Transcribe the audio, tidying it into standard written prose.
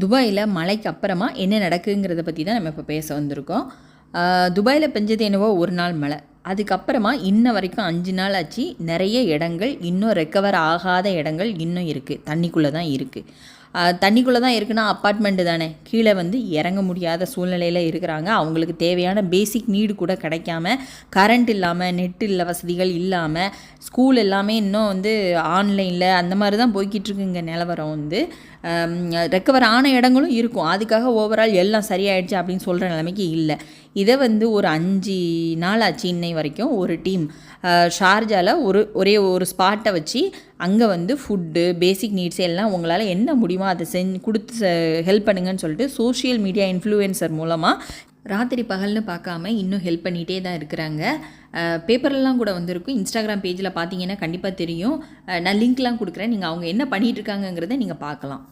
துபாயில் மழைக்கு அப்புறமா என்ன நடக்குங்கிறத பற்றி தான் நம்ம இப்போ பேச வந்திருக்கோம். துபாயில் பெஞ்சது என்னவோ ஒரு நாள் மழை, அதுக்கப்புறமா இன்ன வரைக்கும் 5 நாள் ஆச்சு. நிறைய இடங்கள் இன்னும் ரெக்கவர் ஆகாத இடங்கள் இன்னும் இருக்குது, தண்ணிக்குள்ளே தான் இருக்குது. தண்ணிக்குள்ளே தான் இருக்குன்னா அப்பார்ட்மெண்ட்டு தானே, கீழே வந்து இறங்க முடியாத சூழ்நிலையில் இருக்கிறாங்க. அவங்களுக்கு தேவையான பேசிக் நீடு கூட கிடைக்காம, கரண்ட் இல்லாமல், நெட் இல்லை, வசதிகள் இல்லாமல், ஸ்கூல் எல்லாமே இன்னும் வந்து ஆன்லைனில் அந்த மாதிரி தான் போய்கிட்டு இருக்குங்க நிலவரம். வந்து ரெக்கவர் ஆன இடங்களும் இருக்கும், அதுக்காக ஓவரால் எல்லாம் சரியாயிடுச்சு அப்படின்னு சொல்கிற நிலைமைக்கு இல்லை. இதை வந்து ஒரு 5 நாள் ஆச்சு இன்னை வரைக்கும். ஒரு டீம் ஷார்ஜாவில் ஒரே ஒரு ஸ்பாட்டை வச்சு அங்கே வந்து ஃபுட்டு, பேசிக் நீட்ஸ் எல்லாம் உங்களால் என்ன முடியுமோ அதை கொடுத்து ஹெல்ப் பண்ணுங்கன்னு சொல்லிட்டு சோஷியல் மீடியா இன்ஃப்ளூயன்சர் மூலமாக ராத்திரி பகல்னு பார்க்காம இன்னும் ஹெல்ப் பண்ணிகிட்டே தான் இருக்கிறாங்க. பேப்பர்லாம் கூட வந்திருக்கும். இன்ஸ்டாகிராம் பேஜில் பார்த்தீங்கன்னா கண்டிப்பாக தெரியும். நான் லிங்க்லாம் கொடுக்குறேன், நீங்கள் அவங்க என்ன பண்ணிகிட்டு இருக்காங்கங்கிறத நீங்கள் பார்க்கலாம்.